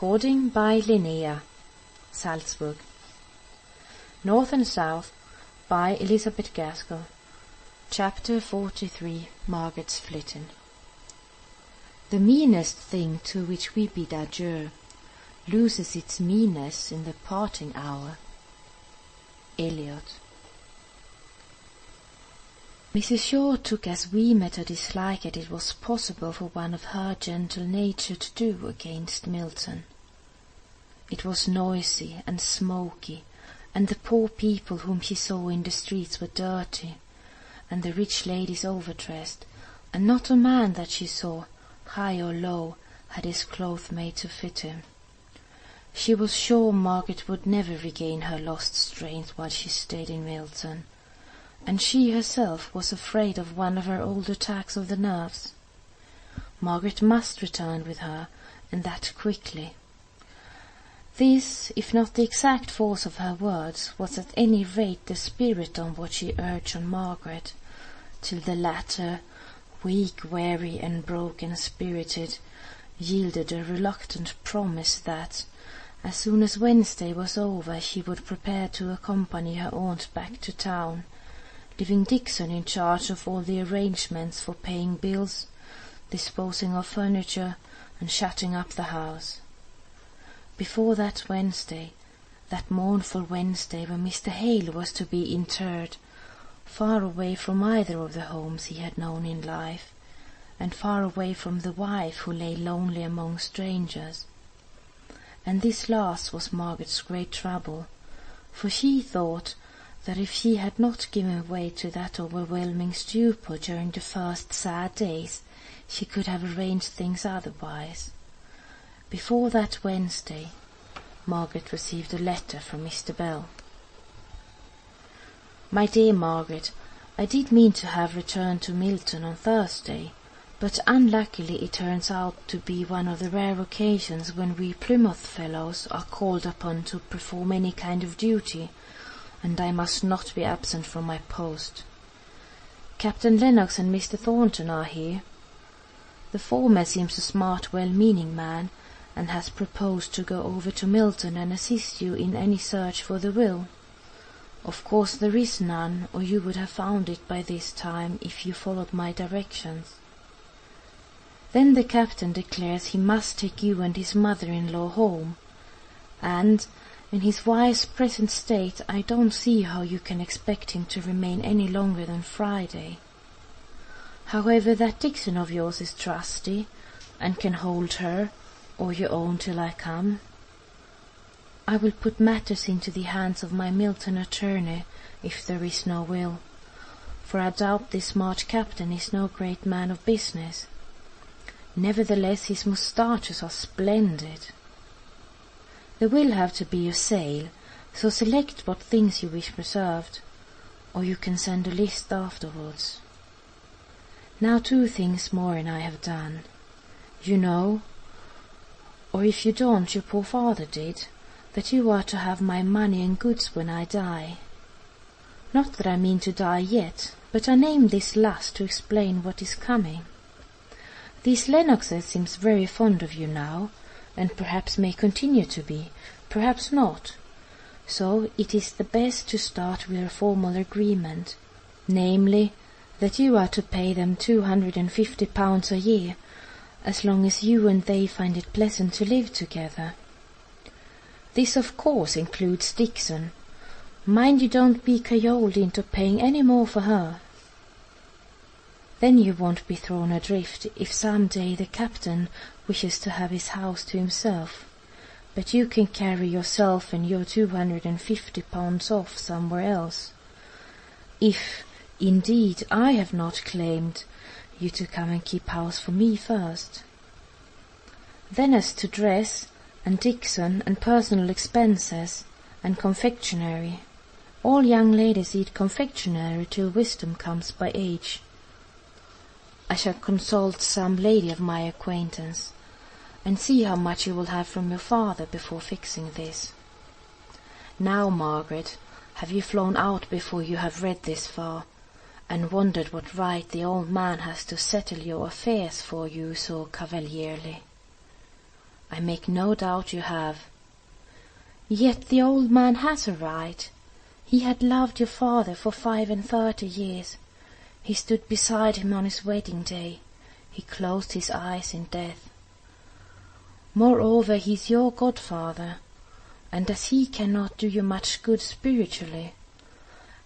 Recording by Linnea, Salzburg. North and South by Elizabeth Gaskell. Chapter 43. Margaret's Flitting. The meanest thing to which we bid adieu loses its meanness in the parting hour. Eliot. Mrs. Shaw took as vehement a dislike as it was possible for one of her gentle nature to do against Milton. It was noisy and smoky, and the poor people whom she saw in the streets were dirty, and the rich ladies overdressed, and not a man that she saw, high or low, had his clothes made to fit him. She was sure Margaret would never regain her lost strength while she stayed in Milton, and she herself was afraid of one of her old attacks of the nerves. Margaret must return with her, and that quickly. This, if not the exact force of her words, was at any rate the spirit on what she urged on Margaret, till the latter, weak, weary, and broken-spirited, yielded a reluctant promise that, as soon as Wednesday was over, she would prepare to accompany her aunt back to town, leaving Dixon in charge of all the arrangements for paying bills, disposing of furniture, and shutting up the house. Before that Wednesday, that mournful Wednesday when Mr. Hale was to be interred, far away from either of the homes he had known in life, and far away from the wife who lay lonely among strangers. And this last was Margaret's great trouble, for she thought that if she had not given way to that overwhelming stupor during the first sad days, she could have arranged things otherwise. Before that Wednesday, Margaret received a letter from Mr. Bell. My dear Margaret, I did mean to have returned to Milton on Thursday, but unluckily it turns out to be one of the rare occasions when we Plymouth fellows are called upon to perform any kind of duty, and I must not be absent from my post. Captain Lennox and Mr. Thornton are here. The former seems a smart, well-meaning man, and has proposed to go over to Milton and assist you in any search for the will. Of course there is none, or you would have found it by this time if you followed my directions. Then the captain declares he must take you and his mother-in-law home, and in his wife's present state I don't see how you can expect him to remain any longer than Friday. However, that Dixon of yours is trusty, and can hold her, or your own, till I come. I will put matters into the hands of my Milton attorney, if there is no will, for I doubt this smart captain is no great man of business. Nevertheless his moustaches are splendid. There will have to be a sale, so select what things you wish preserved, or you can send a list afterwards. Now 2 things more and I have done. You know, or if you don't, your poor father did, that you are to have my money and goods when I die. Not that I mean to die yet, but I name this last to explain what is coming. These Lennoxes seems very fond of you now, and perhaps may continue to be, perhaps not. So it is the best to start with a formal agreement, namely, that you are to pay them £250 a year, as long as you and they find it pleasant to live together. This of course includes Dixon. Mind you don't be cajoled into paying any more for her. Then you won't be thrown adrift if some day the captain wishes to have his house to himself, but you can carry yourself and your £250 off somewhere else. If, indeed, I have not claimed you to come and keep house for me first. Then as to dress, and Dixon, and personal expenses, and confectionery, all young ladies eat confectionery till wisdom comes by age. I shall consult some lady of my acquaintance, and see how much you will have from your father before fixing this. Now, Margaret, have you flown out before you have read this far, and wondered what right the old man has to settle your affairs for you so cavalierly? I make no doubt you have. Yet the old man has a right. He had loved your father for 35 years. He stood beside him on his wedding day. He closed his eyes in death. Moreover, he is your godfather, and as he cannot do you much good spiritually,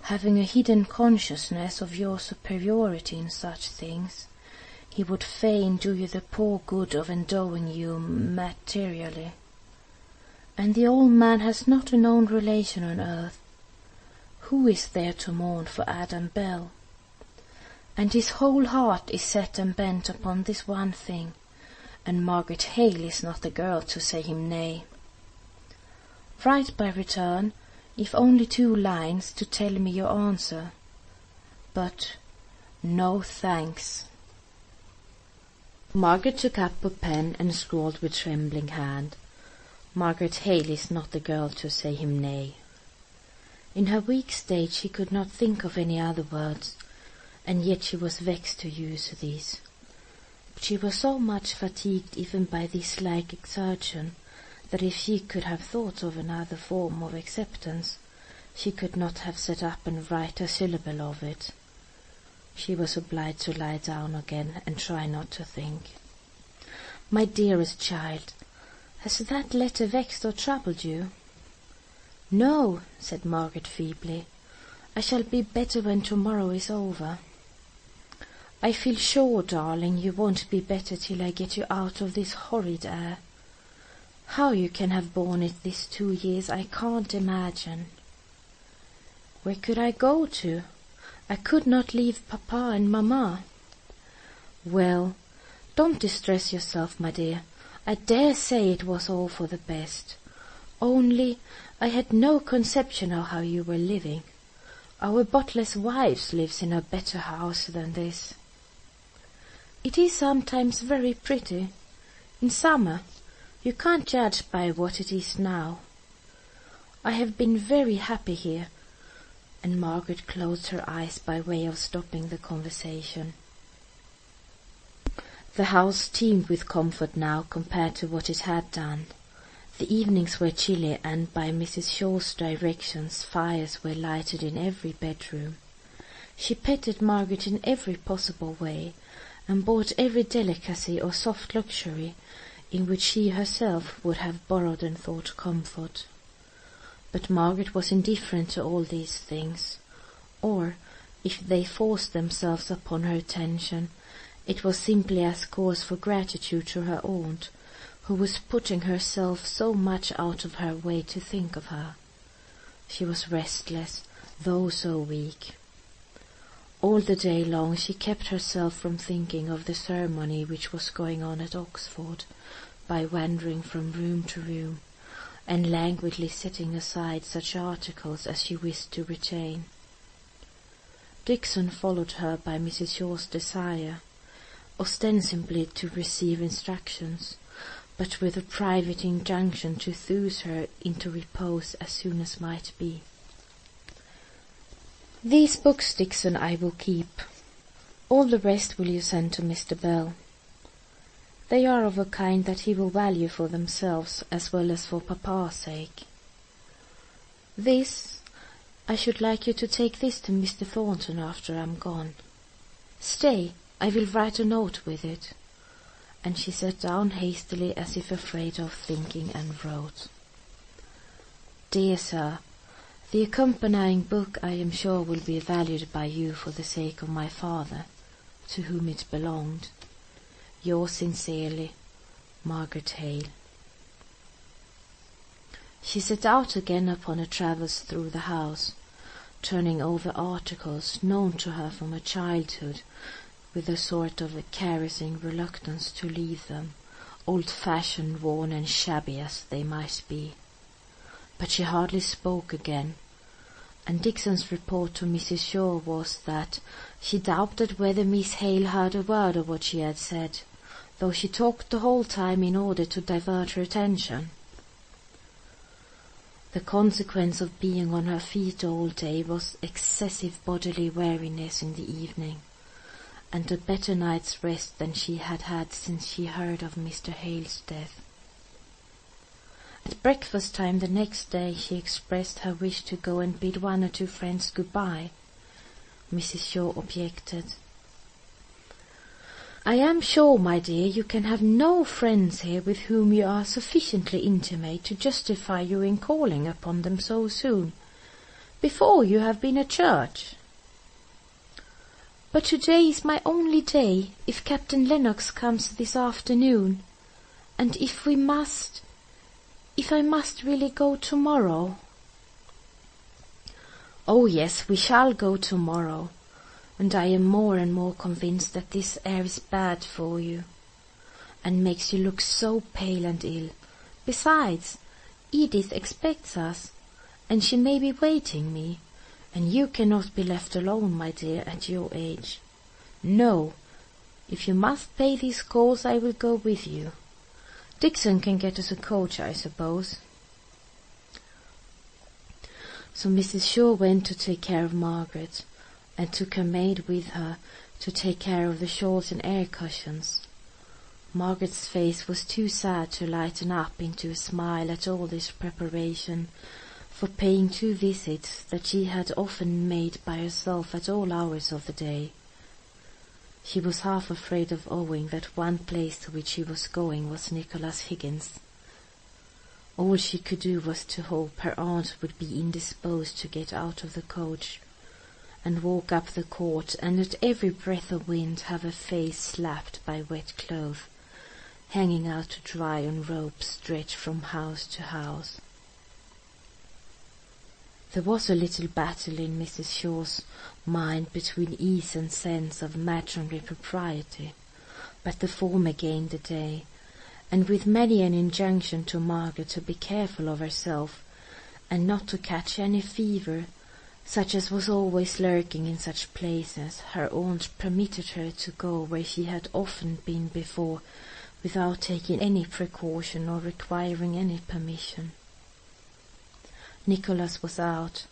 having a hidden consciousness of your superiority in such things, he would fain do you the poor good of endowing you materially. And the old man has not a known relation on earth. Who is there to mourn for Adam Bell? And his whole heart is set and bent upon this one thing, and Margaret Hale is not the girl to say him nay. Write by return, if only 2 lines, to tell me your answer. But no thanks. Margaret took up a pen and scrawled with trembling hand. Margaret Hale is not the girl to say him nay. In her weak state she could not think of any other words, and yet she was vexed to use these. But she was so much fatigued even by this like exertion, that if she could have thought of another form of acceptance, she could not have sat up and write a syllable of it. She was obliged to lie down again and try not to think. My dearest child, has that letter vexed or troubled you? No, said Margaret feebly. I shall be better when tomorrow is over. I feel sure, darling, you won't be better till I get you out of this horrid air. How you can have borne it these 2 years I can't imagine. Where could I go to? I could not leave Papa and Mamma. Well, don't distress yourself, my dear. I dare say it was all for the best. Only I had no conception of how you were living. Our Butler's wives lives in a better house than this. It is sometimes very pretty. In summer, you can't judge by what it is now. I have been very happy here, and Margaret closed her eyes by way of stopping the conversation. The house teemed with comfort now compared to what it had done. The evenings were chilly, and by Mrs. Shaw's directions fires were lighted in every bedroom. She petted Margaret in every possible way, and bought every delicacy or soft luxury in which she herself would have borrowed and thought comfort. But Margaret was indifferent to all these things, or, if they forced themselves upon her attention, it was simply as cause for gratitude to her aunt, who was putting herself so much out of her way to think of her. She was restless, though so weak. All the day long she kept herself from thinking of the ceremony which was going on at Oxford, by wandering from room to room, and languidly setting aside such articles as she wished to retain. Dixon followed her by Mrs. Shaw's desire, ostensibly to receive instructions, but with a private injunction to soothe her into repose as soon as might be. These books, Dixon, I will keep. All the rest will you send to Mr. Bell. They are of a kind that he will value for themselves as well as for Papa's sake. This, I should like you to take this to Mr. Thornton after I am gone. Stay, I will write a note with it. And she sat down hastily as if afraid of thinking, and wrote. Dear Sir, the accompanying book I am sure will be valued by you for the sake of my father, to whom it belonged. Yours sincerely, Margaret Hale. She set out again upon her travels through the house, turning over articles known to her from her childhood, with a sort of a caressing reluctance to leave them, old-fashioned, worn, and shabby as they might be. But she hardly spoke again, and Dixon's report to Mrs. Shaw was that she doubted whether Miss Hale heard a word of what she had said, though she talked the whole time in order to divert her attention. The consequence of being on her feet all day was excessive bodily weariness in the evening, and a better night's rest than she had had since she heard of Mr. Hale's death. At breakfast time the next day she expressed her wish to go and bid 1 or 2 friends good-bye. Mrs. Shaw objected. "I am sure, my dear, you can have no friends here with whom you are sufficiently intimate to justify you in calling upon them so soon, before you have been at church." "But to-day is my only day, if Captain Lennox comes this afternoon, and if I must really go tomorrow." "Oh yes, we shall go tomorrow, and I am more and more convinced that this air is bad for you, and makes you look so pale and ill. Besides, Edith expects us, and she may be waiting me, and you cannot be left alone, my dear, at your age. No, if you must pay these calls, I will go with you. Dixon can get us a coach, I suppose." So Mrs. Shaw went to take care of Margaret, and took her maid with her to take care of the shawls and air cushions. Margaret's face was too sad to lighten up into a smile at all this preparation for paying 2 visits that she had often made by herself at all hours of the day. She was half afraid of owning that one place to which she was going was Nicholas Higgins. All she could do was to hope her aunt would be indisposed to get out of the coach, and walk up the court, and at every breath of wind have her face slapped by wet clothes, hanging out to dry on ropes stretched from house to house. There was a little battle in Mrs. Shaw's mind between ease and sense of matronly propriety, but the former gained the day, and with many an injunction to Margaret to be careful of herself, and not to catch any fever, such as was always lurking in such places, her aunt permitted her to go where she had often been before, without taking any precaution or requiring any permission. Nicholas was out,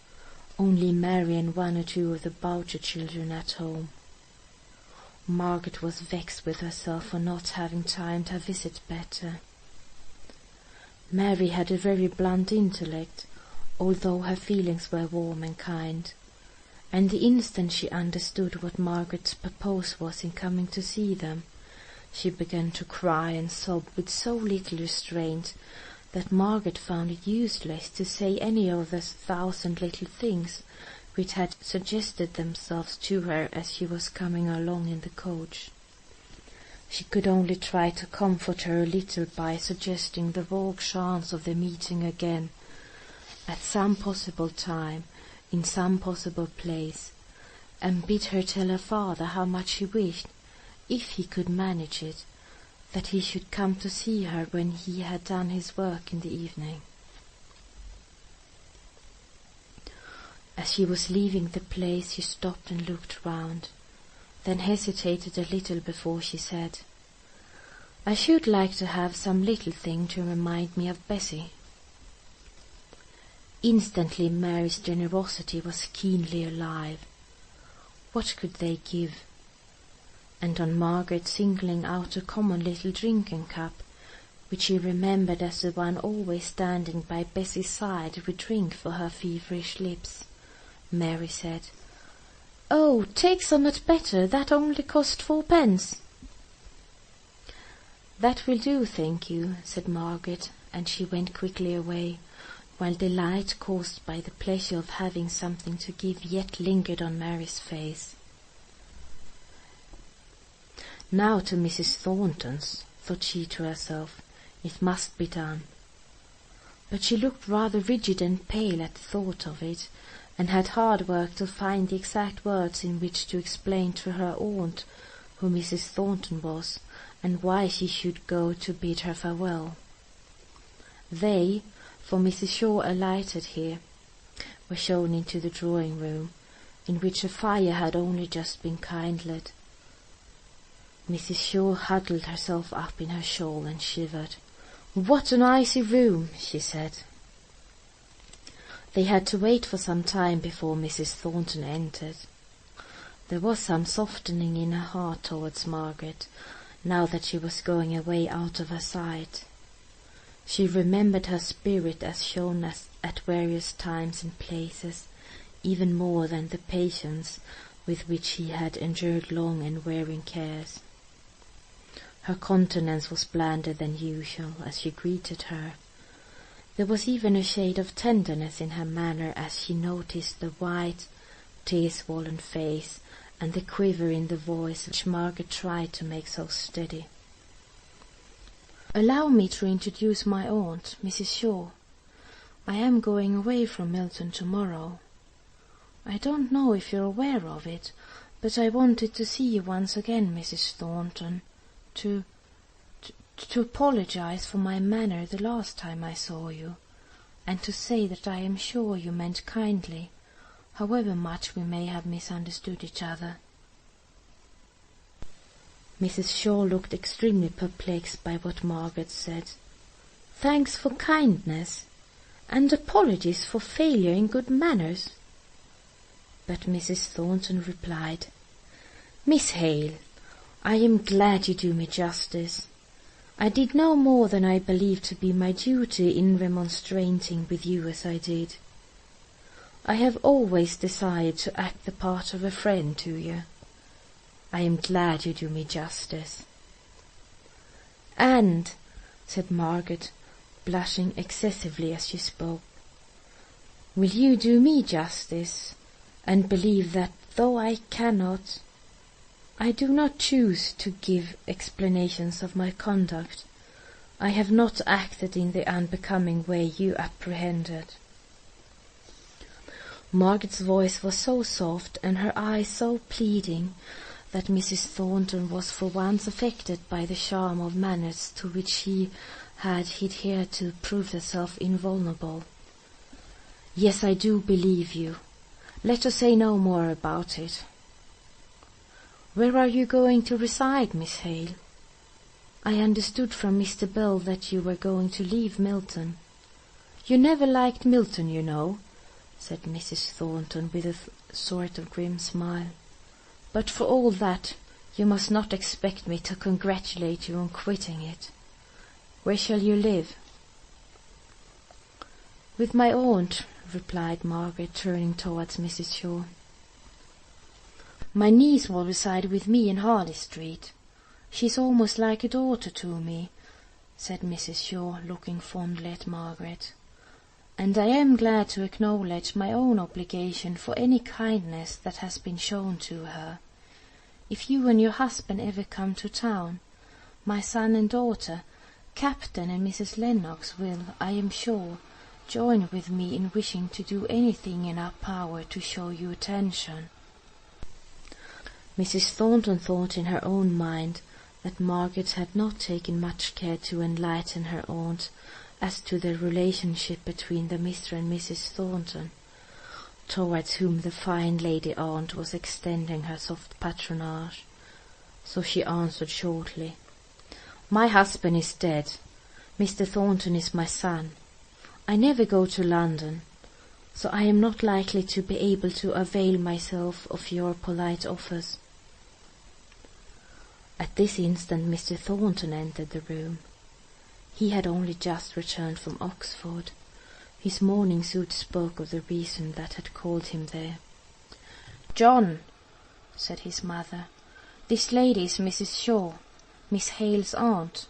only Mary and 1 or 2 of the Boucher children at home. Margaret was vexed with herself for not having timed her visit better. Mary had a very blunt intellect, although her feelings were warm and kind, and the instant she understood what Margaret's purpose was in coming to see them, she began to cry and sob with so little restraint that Margaret found it useless to say any of the 1,000 little things which had suggested themselves to her as she was coming along in the coach. She could only try to comfort her a little by suggesting the vague chance of their meeting again, at some possible time, in some possible place, and bid her tell her father how much she wished, if he could manage it, that he should come to see her when he had done his work in the evening. As she was leaving the place, she stopped and looked round, then hesitated a little before she said, "I should like to have some little thing to remind me of Bessie." Instantly Mary's generosity was keenly alive. What could they give? And on Margaret singling out a common little drinking cup, which she remembered as the one always standing by Bessie's side with drink for her feverish lips, Mary said, "Oh, take some at Better, that only cost 4 pence." "That will do, thank you," said Margaret, and she went quickly away, while delight caused by the pleasure of having something to give yet lingered on Mary's face. Now to Mrs. Thornton's, thought she to herself, it must be done. But she looked rather rigid and pale at the thought of it, and had hard work to find the exact words in which to explain to her aunt who Mrs. Thornton was, and why she should go to bid her farewell. They, for Mrs. Shaw alighted here, were shown into the drawing-room, in which a fire had only just been kindled. Mrs. Shaw huddled herself up in her shawl and shivered. "What an icy room!" she said. They had to wait for some time before Mrs. Thornton entered. There was some softening in her heart towards Margaret, now that she was going away out of her sight. She remembered her spirit as shown at various times and places, even more than the patience with which he had endured long and wearing cares. Her countenance was blander than usual as she greeted her. There was even a shade of tenderness in her manner as she noticed the white, tear-swollen face and the quiver in the voice which Margaret tried to make so steady. "Allow me to introduce my aunt, Mrs. Shaw. I am going away from Milton tomorrow. I don't know if you're aware of it, but I wanted to see you once again, Mrs. Thornton, to apologize for my manner the last time I saw you, and to say that I am sure you meant kindly, however much we may have misunderstood each other." Mrs. Shaw looked extremely perplexed by what Margaret said. "Thanks for kindness, and apologies for failure in good manners." But Mrs. Thornton replied, "Miss Hale, I am glad you do me justice. I did no more than I believed to be my duty in remonstrating with you as I did. I have always desired to act the part of a friend to you. I am glad you do me justice." "And," said Margaret, blushing excessively as she spoke, "will you do me justice, and believe that, though I do not choose to give explanations of my conduct, I have not acted in the unbecoming way you apprehended?" Margaret's voice was so soft and her eyes so pleading that Mrs. Thornton was for once affected by the charm of manners to which she had hitherto proved herself invulnerable. "Yes, I do believe you. Let us say no more about it. Where are you going to reside, Miss Hale? I understood from Mr. Bell that you were going to leave Milton. You never liked Milton, you know," said Mrs. Thornton with a sort of grim smile. "But for all that, you must not expect me to congratulate you on quitting it. Where shall you live?" "With my aunt," replied Margaret, turning towards Mrs. Shaw. "My niece will reside with me in Harley Street. She is almost like a daughter to me," said Mrs. Shaw, looking fondly at Margaret, "and I am glad to acknowledge my own obligation for any kindness that has been shown to her. If you and your husband ever come to town, my son and daughter, Captain and Mrs. Lennox, will, I am sure, join with me in wishing to do anything in our power to show you attention." Mrs. Thornton thought in her own mind that Margaret had not taken much care to enlighten her aunt as to the relationship between the Mr. and Mrs. Thornton, towards whom the fine lady aunt was extending her soft patronage, so she answered shortly, "My husband is dead. Mr. Thornton is my son. I never go to London, so I am not likely to be able to avail myself of your polite offers." At this instant Mr. Thornton entered the room. He had only just returned from Oxford. His morning suit spoke of the reason that had called him there. "John," said his mother, "this lady is Mrs. Shaw, Miss Hale's aunt.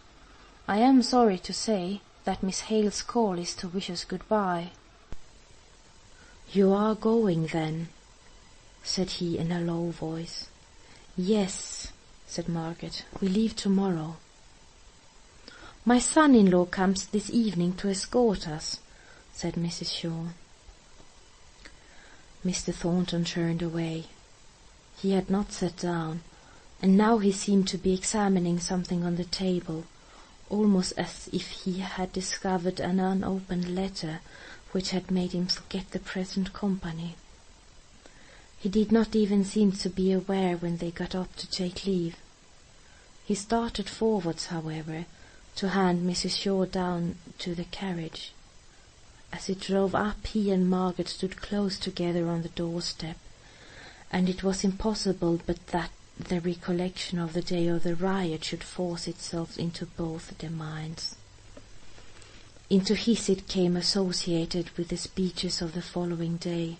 I am sorry to say that Miss Hale's call is to wish us good-bye." "You are going, then?" said he in a low voice. "Yes," said Margaret, "we leave tomorrow." "My son-in-law comes this evening to escort us," said Mrs. Shaw. Mr. Thornton turned away. He had not sat down, and now he seemed to be examining something on the table, almost as if he had discovered an unopened letter which had made him forget the present company. He did not even seem to be aware when they got up to take leave. He started forwards, however, to hand Mrs. Shaw down to the carriage. As it drove up, he and Margaret stood close together on the doorstep, and it was impossible but that the recollection of the day of the riot should force itself into both their minds. Into his it came associated with the speeches of the following day,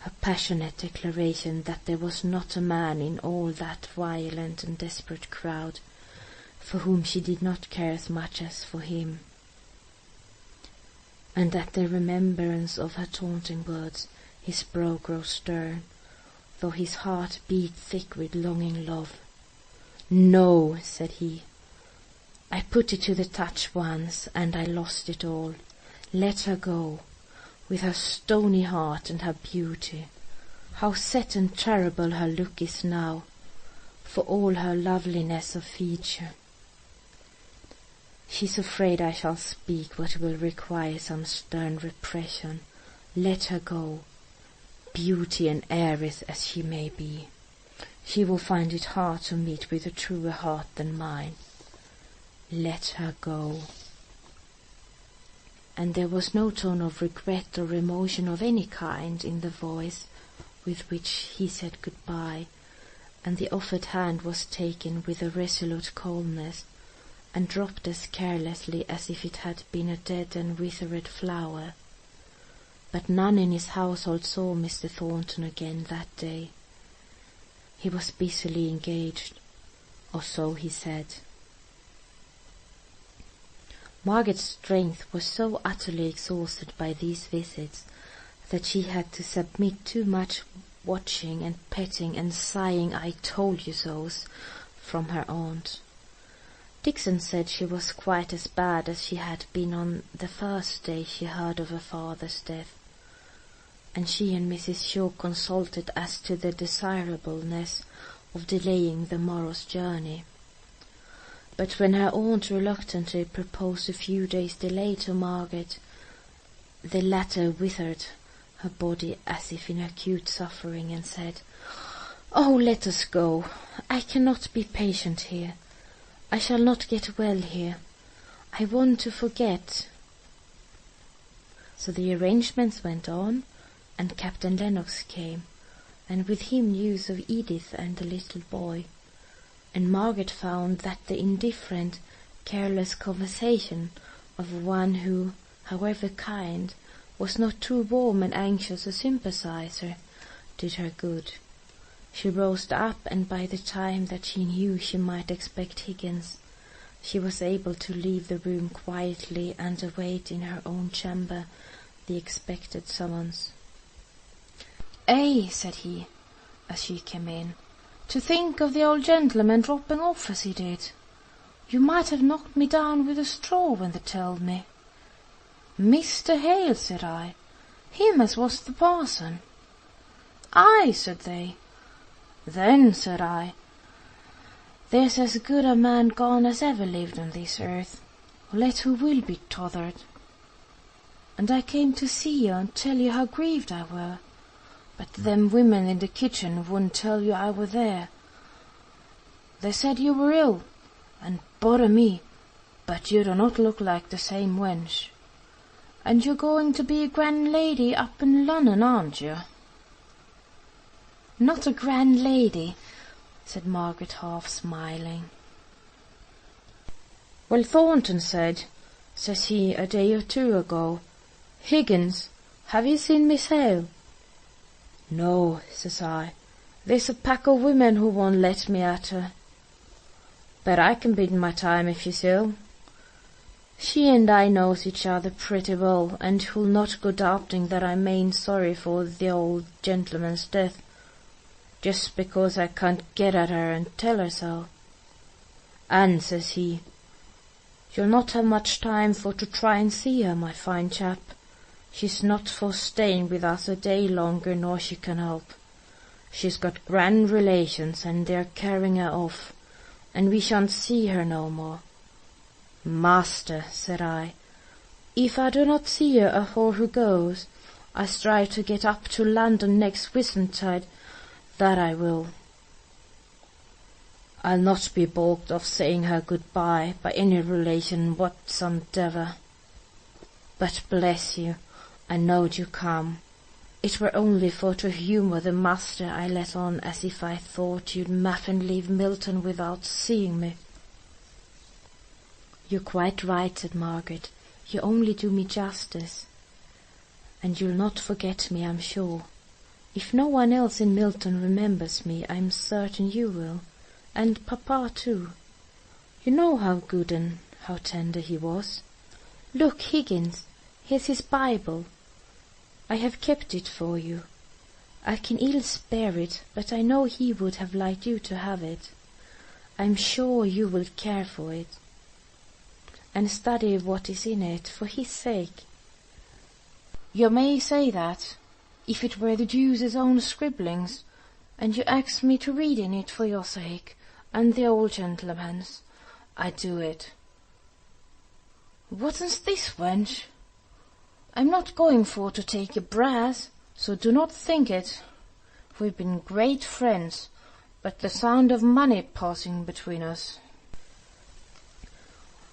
her passionate declaration that there was not a man in all that violent and desperate crowd for whom she did not care as much as for him, and at the remembrance of her taunting words his brow grew stern, though his heart beat thick with longing love. "No," said he, "I put it to the touch once, and I lost it all. Let her go, with her stony heart and her beauty. How set and terrible her look is now, for all her loveliness of feature. She's afraid I shall speak what will require some stern repression. Let her go, beauty and heiress as she may be. She will find it hard to meet with a truer heart than mine. Let her go." And there was no tone of regret or emotion of any kind in the voice with which he said good-bye, and the offered hand was taken with a resolute coldness, and dropped as carelessly as if it had been a dead and withered flower. But none in his household saw Mr. Thornton again that day. He was busily engaged, or so he said. Margaret's strength was so utterly exhausted by these visits that she had to submit to much watching and petting and sighing "I told you so's" from her aunt. Dixon said she was quite as bad as she had been on the first day she heard of her father's death, and she and Mrs. Shaw consulted as to the desirableness of delaying the morrow's journey. But when her aunt reluctantly proposed a few days' delay to Margaret, the latter withered her body as if in acute suffering, and said, "Oh, let us go. I cannot be patient here. I shall not get well here. I want to forget." So the arrangements went on, and Captain Lennox came, and with him news of Edith and the little boy, and Margaret found that the indifferent, careless conversation of one who, however kind, was not too warm and anxious a sympathizer did her good. She rose up, and by the time that she knew she might expect Higgins, she was able to leave the room quietly and await in her own chamber the expected summons. "Eh," said he, as she came in, "to think of the old gentleman dropping off as he did. You might have knocked me down with a straw when they told me." "Mr. Hale," said I, "him as was the parson." "Aye," said they. "Then," said I, "there's as good a man gone as ever lived on this earth, let who will be tothered. And I came to see you and tell you how grieved I were, but them women in the kitchen wouldn't tell you I were there. They said you were ill, and bother me, but you do not look like the same wench. And you're going to be a grand lady up in London, aren't you?" "Not a grand lady," said Margaret, half smiling. "Well, Thornton says he a day or two ago, 'Higgins, have you seen Miss Hale?' 'No,' says I, 'there's a pack of women who won't let me at her. But I can bide my time if she's ill. She and I knows each other pretty well, and who'll not go doubting that I'm main sorry for the old gentleman's death, just because I can't get at her and tell her so. And,' says he, 'you'll not have much time for to try and see her, my fine chap. She's not for staying with us a day longer nor she can help. She's got grand relations, and they're carrying her off, and we shan't see her no more.' 'Master,' said I, 'if I do not see her afore who goes, I strive to get up to London next Whitsuntide, that I will. I'll not be balked of saying her good-bye by any relation whatsomedever. But bless you, I knowed you come. It were only for to humour the master I let on as if I thought you'd maffin leave Milton without seeing me.' 'You're quite right,' said Margaret. You only do me justice. And you'll not forget me, I'm sure. If no one else in Milton remembers me, I'm certain you will, and Papa too. You know how good and how tender he was. Look, Higgins, here's his Bible. I have kept it for you. I can ill spare it, but I know he would have liked you to have it. I'm sure you will care for it, and study what is in it for his sake. You may say that, if it were the Jew's own scribblings, and you asked me to read in it for your sake, and the old gentleman's, I'd do it. What's this, wench? I'm not going for to take your brass, so do not think it. We've been great friends, but the sound of money passing between us.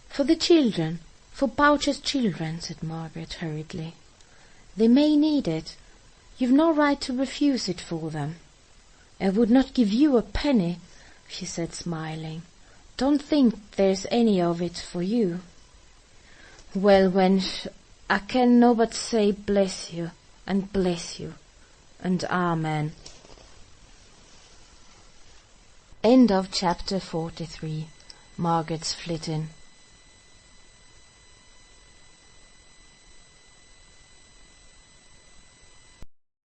For the children, for Boucher's children, said Margaret hurriedly. They may need it. You've no right to refuse it for them. I would not give you a penny, she said, smiling. Don't think there's any of it for you. Well, wench, I can no but say bless you, and amen. End of chapter 43. Margaret's Flitting.